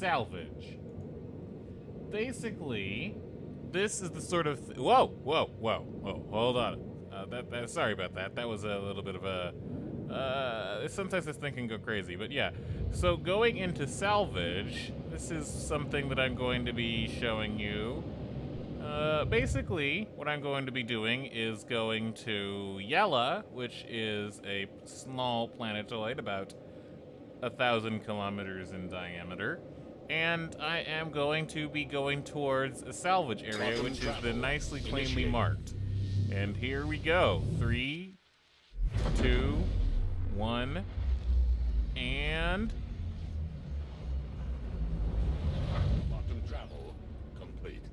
salvage. Basically, this is the sort of whoa, hold on. Sorry about that. That was a little bit of a sometimes this thing can go crazy, but yeah. So going into salvage, this is something that I'm going to be showing you. Basically, what I'm going to be doing is going to Yella, which is a small planetoid about 1,000 kilometers in diameter, and I am going to be going towards a salvage area, which has been nicely cleanly marked. And here we go. 3, 2, 1, and... Quantum travel complete.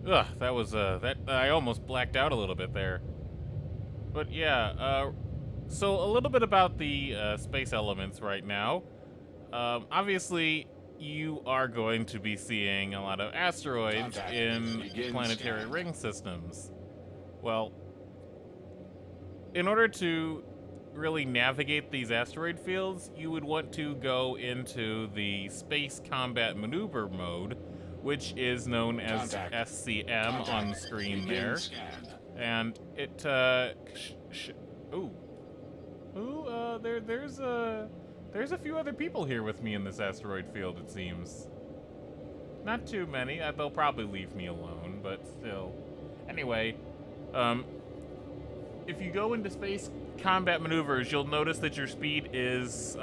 Ugh, that was, I almost blacked out a little bit there. But yeah, so a little bit about the space elements right now. Obviously, you are going to be seeing a lot of asteroids in planetary ring systems. Well, in order to really navigate these asteroid fields, you would want to go into the Space Combat Maneuver mode, which is known as SCM on the screen there. And it, there's a few other people here with me in this asteroid field, it seems. Not too many. They'll probably leave me alone, but still. Anyway, if you go into Space Combat Maneuvers, you'll notice that your speed is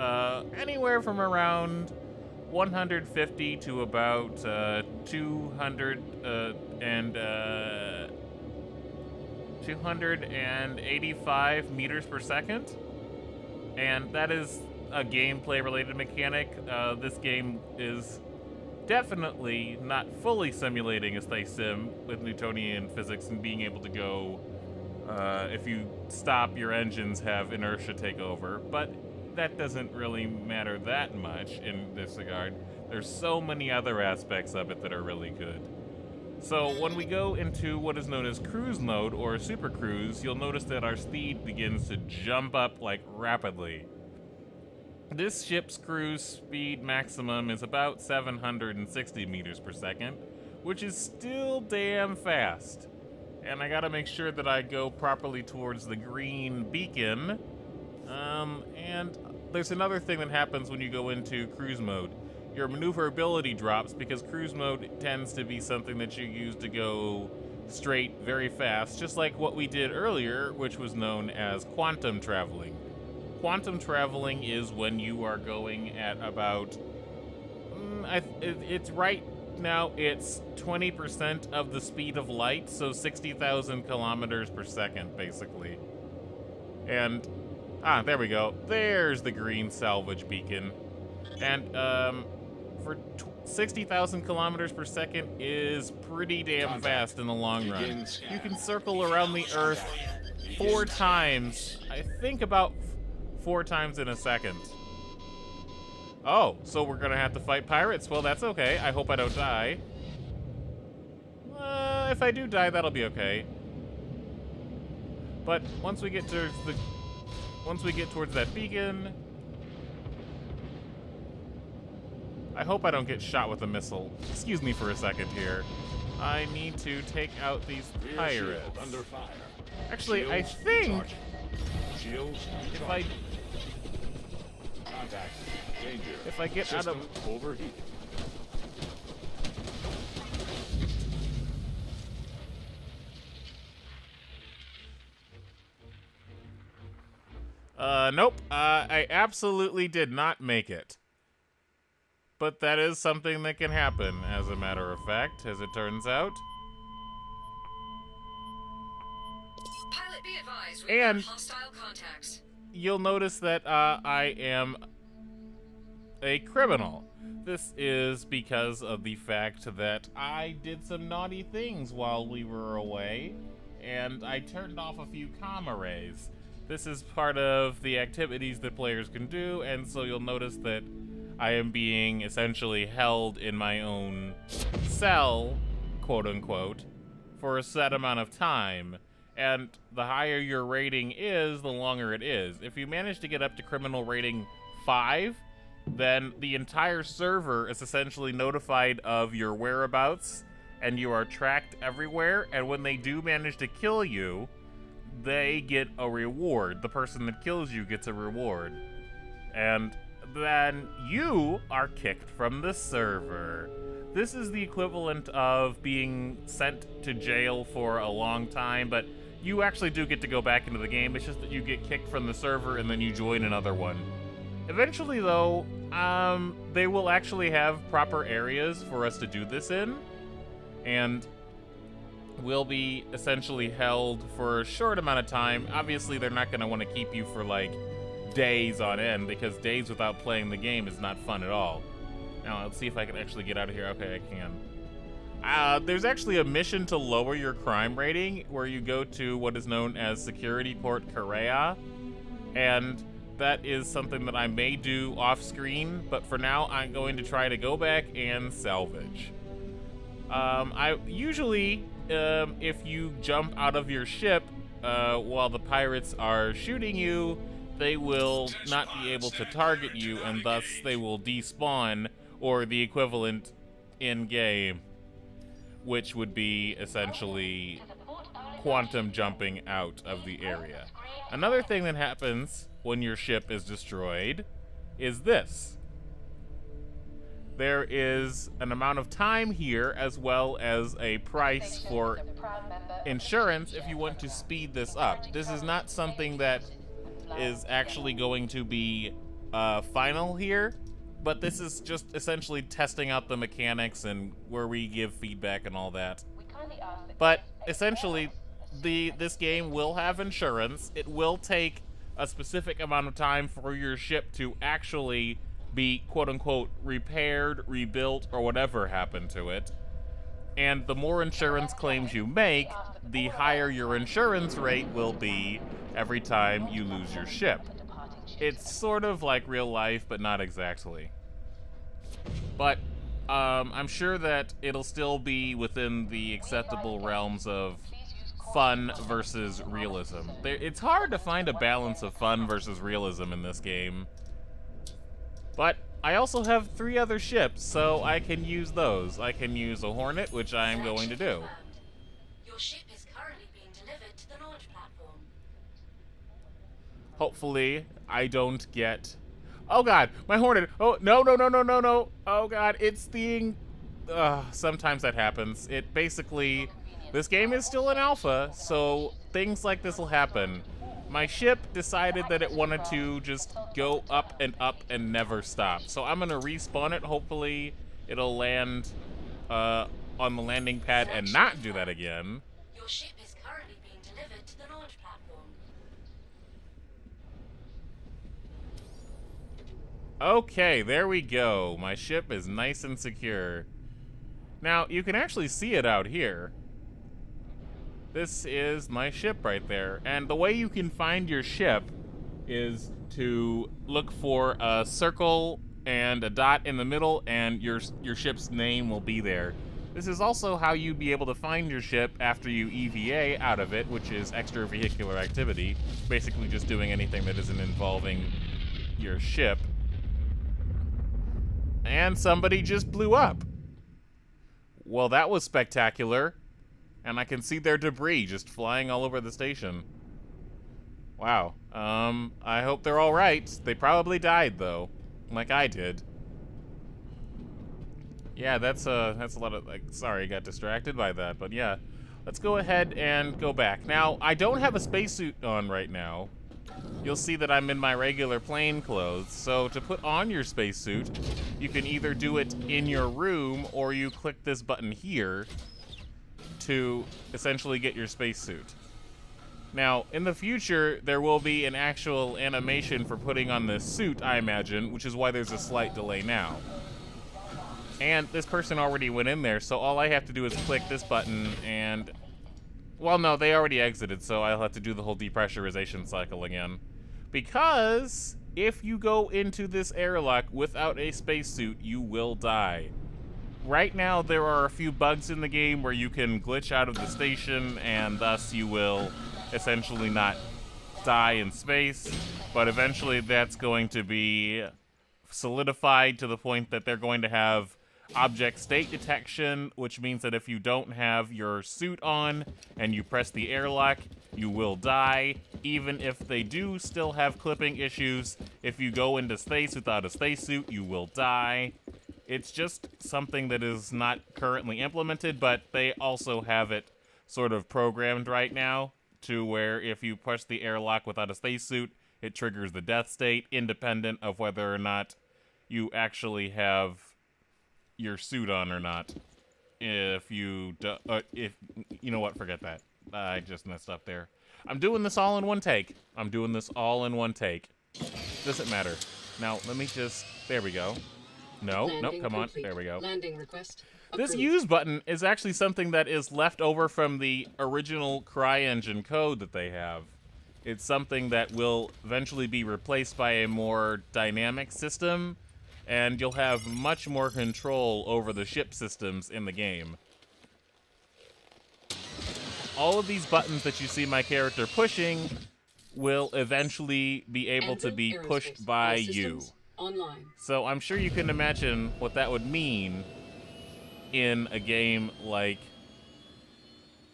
anywhere from around 150 to about 285 meters per second. And that is a gameplay-related mechanic. This game is definitely not fully simulating a space sim with Newtonian physics and being able to go, if you stop, your engines have inertia take over. But that doesn't really matter that much in this regard. There's so many other aspects of it that are really good. So when we go into what is known as cruise mode or super cruise, you'll notice that our speed begins to jump up like rapidly. This ship's cruise speed maximum is about 760 meters per second, which is still damn fast. And I gotta make sure that I go properly towards the green beacon. And there's another thing that happens when you go into cruise mode. Your maneuverability drops because cruise mode tends to be something that you use to go straight very fast, just like what we did earlier, which was known as quantum traveling. Quantum traveling is when you are going at about, it's right now, it's 20% of the speed of light, so 60,000 kilometers per second, basically. And, there we go. There's the green salvage beacon. And, for 60,000 kilometers per second is pretty damn fast in the long run. You can circle around the Earth 4 times, I think about 4 times in a second. Oh, so we're gonna have to fight pirates? Well, that's okay. I hope I don't die. If I do die, that'll be okay. But once we get towards that beacon, I hope I don't get shot with a missile. Excuse me for a second here. I need to take out these pirates. Under fire. Actually, I think if I Contact. Danger. If I get out of overheat. Nope. I absolutely did not make it. But that is something that can happen, as a matter of fact, as it turns out. Pilot, be advised, we And have hostile contacts. You'll notice that I am a criminal. This is because of the fact that I did some naughty things while we were away, and I turned off a few comm arrays. This is part of the activities that players can do, and so you'll notice that I am being essentially held in my own cell, quote-unquote, for a set amount of time. And the higher your rating is, the longer it is. If you manage to get up to criminal rating 5, then the entire server is essentially notified of your whereabouts, and you are tracked everywhere, and when they do manage to kill you, they get a reward. The person that kills you gets a reward. And then you are kicked from the server. This is the equivalent of being sent to jail for a long time, but you actually do get to go back into the game. It's just that you get kicked from the server and then you join another one. Eventually, though, they will actually have proper areas for us to do this in, and we'll be essentially held for a short amount of time. Obviously, they're not going to want to keep you for, like, days on end, because days without playing the game is not fun at all. Now, let's see if I can actually get out of here. Okay, I can. There's actually a mission to lower your crime rating where you go to what is known as Security Port Korea, and that is something that I may do off screen, but for now I'm going to try to go back and salvage. I usually, if you jump out of your ship while the pirates are shooting you, they will not be able to target you, and thus they will despawn, or the equivalent in-game, which would be essentially quantum jumping out of the area. Another thing that happens when your ship is destroyed is this. There is an amount of time here, as well as a price for insurance if you want to speed this up. This is not something that is actually going to be final here, but this is just essentially testing out the mechanics and where we give feedback and all that. But essentially, this game will have insurance. It will take a specific amount of time for your ship to actually be quote-unquote repaired, rebuilt, or whatever happened to it. And the more insurance claims you make, the higher your insurance rate will be every time you lose your ship. It's sort of like real life, but not exactly. But I'm sure that it'll still be within the acceptable realms of fun versus realism. It's hard to find a balance of fun versus realism in this game. But I also have 3 other ships, so I can use those. I can use a Hornet, which I am going to do. Your ship is currently being delivered to the launch platform. Hopefully, I don't get... Oh god, my Hornet! Oh, no, no, no, no, no, no! Oh god, it's being... sometimes that happens. It basically... This game is still in alpha, so things like this will happen. My ship decided that it wanted to just go up and never stop. So I'm gonna respawn it. Hopefully it'll land on the landing pad and not do that again. Your ship is currently being delivered to the launch platform. Okay, there we go. My ship is nice and secure. Now, you can actually see it out here. This is my ship right there. And the way you can find your ship is to look for a circle and a dot in the middle, and your ship's name will be there. This is also how you'd be able to find your ship after you EVA out of it, which is extravehicular activity. Basically just doing anything that isn't involving your ship. And somebody just blew up. Well, that was spectacular. And I can see their debris just flying all over the station. Wow. I hope they're all right. They probably died, though. Like I did. Yeah, that's a lot of, like, sorry, I got distracted by that, but yeah. Let's go ahead and go back. Now, I don't have a spacesuit on right now. You'll see that I'm in my regular plain clothes. So to put on your spacesuit, you can either do it in your room, or you click this button here to essentially get your spacesuit. Now, in the future, there will be an actual animation for putting on this suit, I imagine, which is why there's a slight delay now. And this person already went in there, so all I have to do is click this button and... Well, no, they already exited, so I'll have to do the whole depressurization cycle again. Because if you go into this airlock without a spacesuit, you will die. Right now, there are a few bugs in the game where you can glitch out of the station, and thus you will essentially not die in space, but eventually that's going to be solidified to the point that they're going to have object state detection, which means that if you don't have your suit on and you press the airlock, you will die. Even if they do still have clipping issues, if you go into space without a spacesuit, you will die. It's just something that is not currently implemented, but they also have it sort of programmed right now to where if you push the airlock without a spacesuit, it triggers the death state, independent of whether or not you actually have your suit on or not. If you if you know what, forget that. I just messed up there. I'm doing this all in one take. Doesn't matter. Now, let me just... There we go. No, nope, come on. There we go. Landing request. This use button is actually something that is left over from the original CryEngine code that they have. It's something that will eventually be replaced by a more dynamic system, and you'll have much more control over the ship systems in the game. All of these buttons that you see my character pushing will eventually be able to be pushed by you. Online. So I'm sure you can imagine what that would mean in a game like...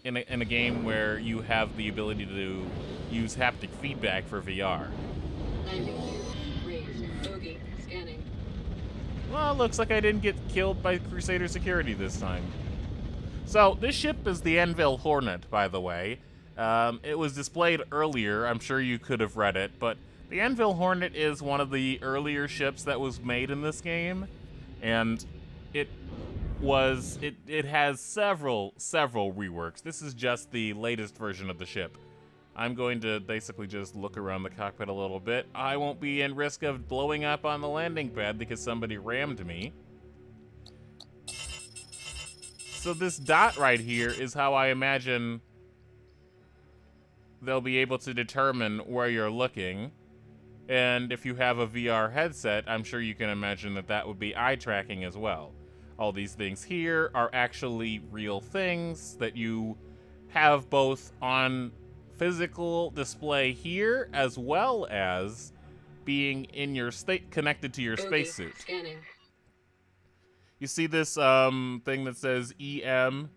in a game where you have the ability to use haptic feedback for VR. Landing gear raised. Bogey scanning. Well, looks like I didn't get killed by Crusader security this time. So, this ship is the Anvil Hornet, by the way. It was displayed earlier, I'm sure you could have read it, but the Anvil Hornet is one of the earlier ships that was made in this game, and it has several reworks. This is just the latest version of the ship. I'm going to basically just look around the cockpit a little bit. I won't be in risk of blowing up on the landing pad because somebody rammed me. So this dot right here is how I imagine they'll be able to determine where you're looking. And if you have a VR headset, I'm sure you can imagine that that would be eye tracking as well. All these things here are actually real things that you have both on physical display here as well as being in your state connected to your spacesuit. Scanning. You see this thing that says EM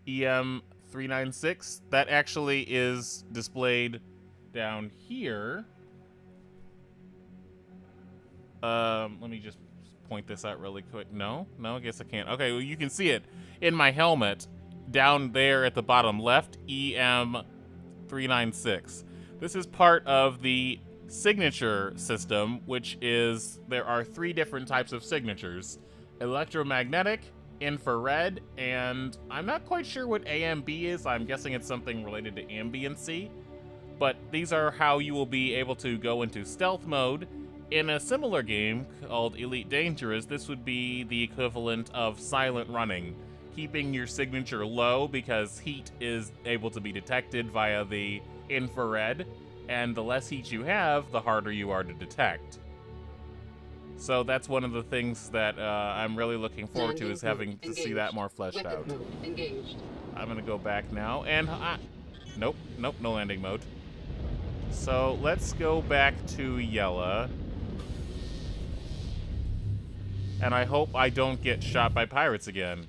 396? That actually is displayed down here. Let me just point this out really quick. No, I guess I can't. Okay, well, you can see it in my helmet down there at the bottom left, EM 396. This is part of the signature system, which is, there are 3 different types of signatures: electromagnetic, infrared, and I'm not quite sure what AMB is. I'm guessing it's something related to ambiency. But these are how you will be able to go into stealth mode. In a similar game called Elite Dangerous, this would be the equivalent of silent running, keeping your signature low because heat is able to be detected via the infrared, and the less heat you have, the harder you are to detect. So that's one of the things that I'm really looking forward to, is having to see that more fleshed out. Engaged. I'm gonna go back now, and nope, no landing mode. So let's go back to Yella. And I hope I don't get shot by pirates again.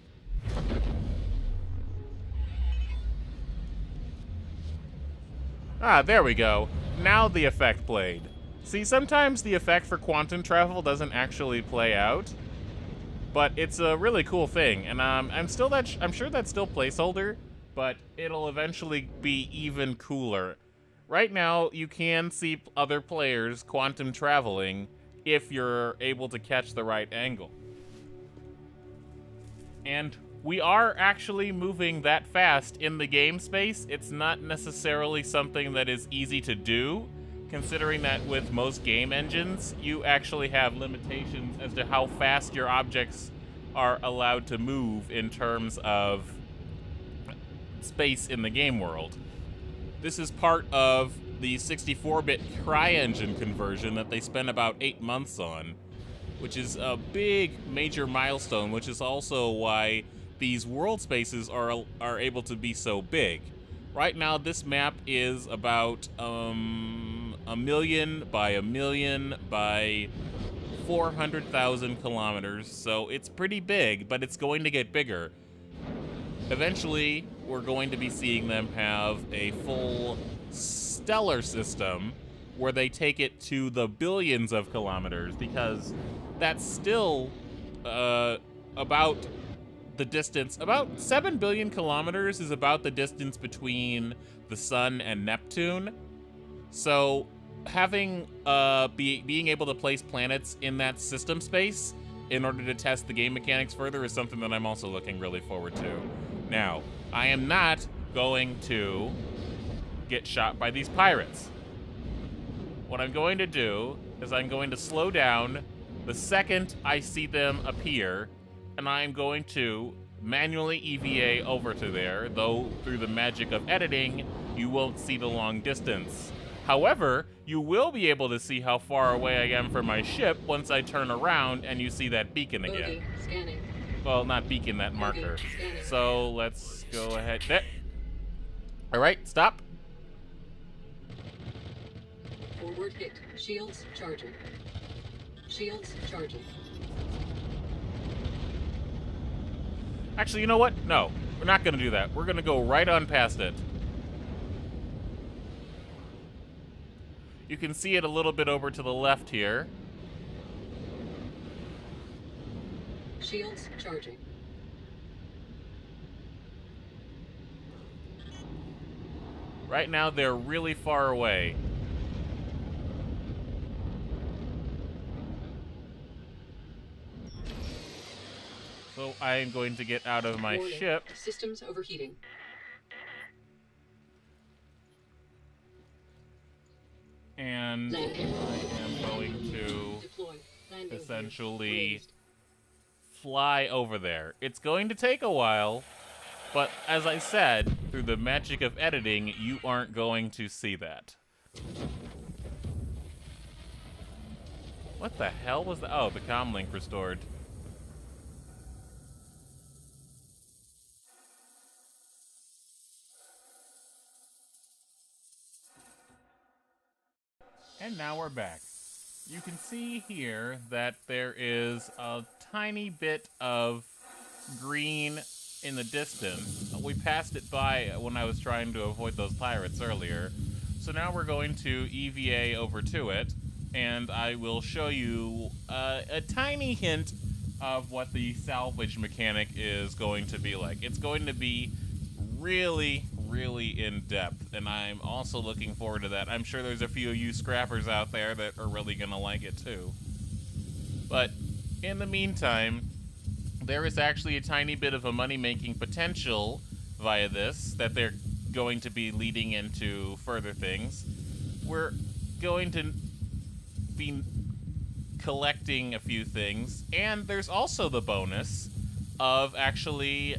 Ah, there we go. Now the effect played. See, sometimes the effect for quantum travel doesn't actually play out, but it's a really cool thing. And I'm sure that's still placeholder, but it'll eventually be even cooler. Right now, you can see other players quantum traveling if you're able to catch the right angle. And we are actually moving that fast in the game space. It's not necessarily something that is easy to do, considering that with most game engines, you actually have limitations as to how fast your objects are allowed to move in terms of space in the game world. This is part of the 64-bit CryEngine conversion that they spent about 8 months on, which is a big major milestone, which is also why these world spaces are able to be so big. Right now, this map is about 1,000,000 by 1,000,000 by 400,000 kilometers, so it's pretty big, but it's going to get bigger. Eventually, we're going to be seeing them have a full stellar system where they take it to the billions of kilometers, because that's still about the distance. About 7 billion kilometers is about the distance between the Sun and Neptune. So having being able to place planets in that system space in order to test the game mechanics further is something that I'm also looking really forward to. Now, I am not going to get shot by these pirates. What I'm going to do is I'm going to slow down the second I see them appear, and I'm going to manually EVA over to there, though through the magic of editing, you won't see the long distance. However, you will be able to see how far away I am from my ship once I turn around and you see that beacon again. Bogey, scanning. Well, not beacon, that marker. Scanning. So let's go ahead. There. All right, stop. Forward hit. Shields charging. Shields charging. Actually, you know what? No, we're not going to do that. We're going to go right on past it. You can see it a little bit over to the left here. Shields charging. Right now, they're really far away. So I am going to get out of my Warning. ship. Systems overheating. And Landing. I am going to Deploy. Landing. essentially Raised. fly over there. It's going to take a while, but as I said, through the magic of editing, you aren't going to see that. What the hell was that? Oh, the comm link restored. And now we're back. You can see here that there is a tiny bit of green in the distance. We passed it by when I was trying to avoid those pirates earlier. So now we're going to EVA over to it, and I will show you a tiny hint of what the salvage mechanic is going to be like. It's going to be really, really in-depth, and I'm also looking forward to that. I'm sure there's a few of you scrappers out there that are really going to like it too. But in the meantime, there is actually a tiny bit of a money-making potential via this that they're going to be leading into further things. We're going to be collecting a few things, and there's also the bonus of actually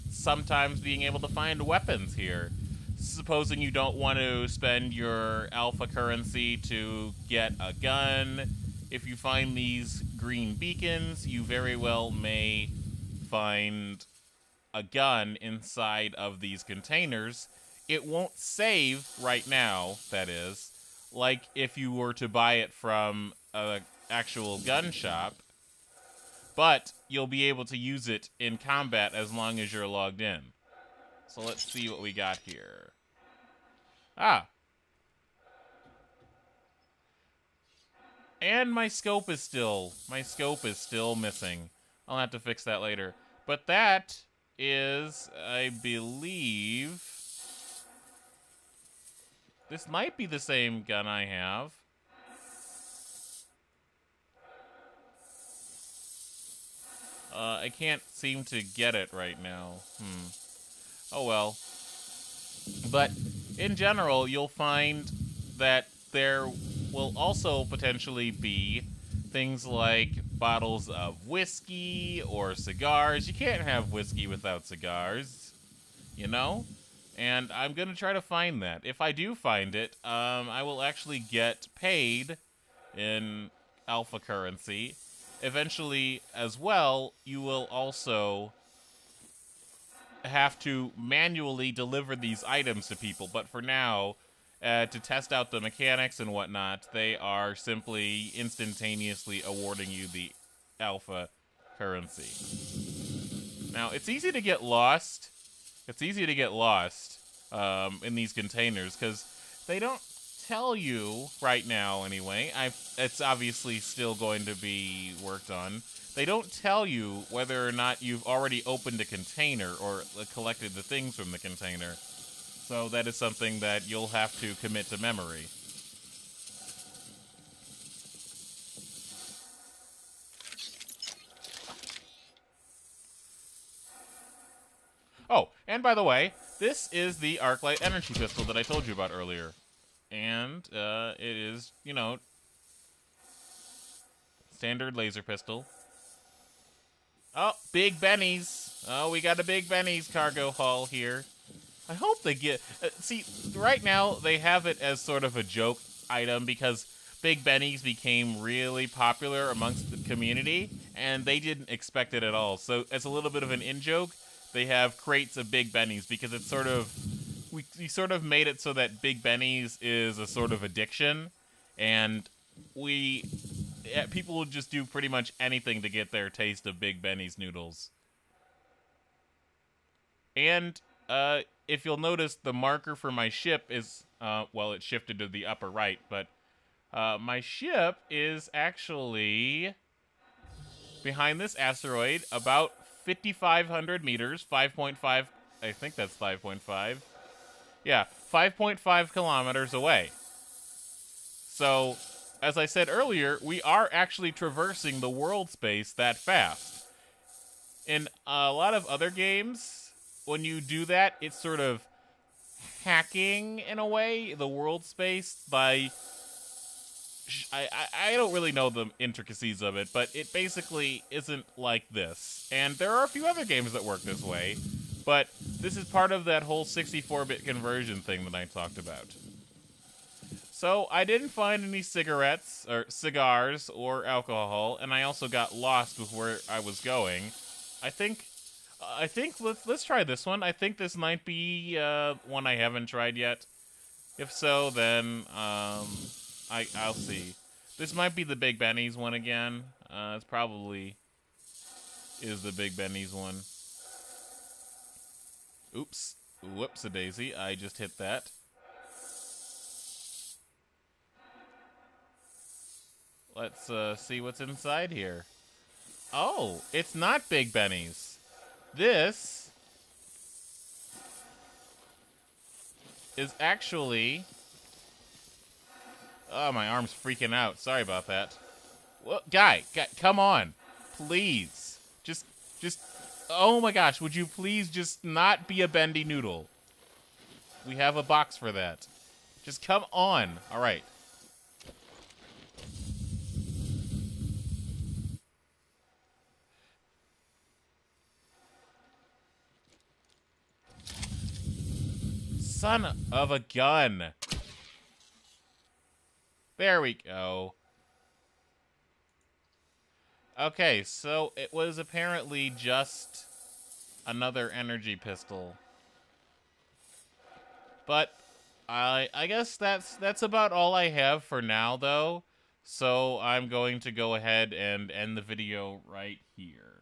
sometimes being able to find weapons here. Supposing you don't want to spend your alpha currency to get a gun, if you find these green beacons, you very well may find a gun inside of these containers. It won't save right now, that is, like if you were to buy it from an actual gun shop, but you'll be able to use it in combat as long as you're logged in. So let's see what we got here. Ah. And my scope is still missing. I'll have to fix that later. But that is, I believe, this might be the same gun I have. I can't seem to get it right now. Oh well. But in general, you'll find that there will also potentially be things like bottles of whiskey or cigars. You can't have whiskey without cigars, you know? And I'm going to try to find that. If I do find it, I will actually get paid in alpha currency. Eventually, as well, you will also have to manually deliver these items to people. But for now, to test out the mechanics and whatnot, they are simply instantaneously awarding you the alpha currency. Now, it's easy to get lost. It's easy to get lost in these containers because they don't tell you right now anyway. It's obviously still going to be worked on. They don't tell you whether or not you've already opened a container or collected the things from the container. So that is something that you'll have to commit to memory. Oh, and by the way, this is the Arclight energy pistol that I told you about earlier. And it is, you know, standard laser pistol. Oh, Big Benny's. Oh, we got a Big Benny's cargo haul here. I hope they get... see, right now, they have it as sort of a joke item because Big Benny's became really popular amongst the community, and they didn't expect it at all. So, as a little bit of an in-joke, they have crates of Big Benny's because it's sort of... We sort of made it so that Big Benny's is a sort of addiction, and people will just do pretty much anything to get their taste of Big Benny's noodles. And if you'll notice, the marker for my ship is, well, it shifted to the upper right, but my ship is actually behind this asteroid about 5,500 meters, 5.5, I think that's 5.5. Yeah, 5.5 kilometers away. So, as I said earlier, we are actually traversing the world space that fast. In a lot of other games, when you do that, it's sort of hacking, in a way, the world space by... I don't really know the intricacies of it, but it basically isn't like this. And there are a few other games that work this way, but this is part of that whole 64-bit conversion thing that I talked about. So, I didn't find any cigarettes, or cigars, or alcohol, and I also got lost with where I was going. I think let's try this one. I think this might be one I haven't tried yet. If so, then I'll see. This might be the Big Benny's one again. It's probably is the Big Benny's one. Oops. Whoops-a-daisy. I just hit that. Let's see what's inside here. Oh, it's not Big Benny's. This is actually... Oh, my arm's freaking out. Sorry about that. Well, guy, come on. Please. Just... Oh my gosh, would you please just not be a bendy noodle? We have a box for that. Just come on. All right. Son of a gun. There we go. Okay, so it was apparently just another energy pistol. But I guess that's about all I have for now, though. So I'm going to go ahead and end the video right here.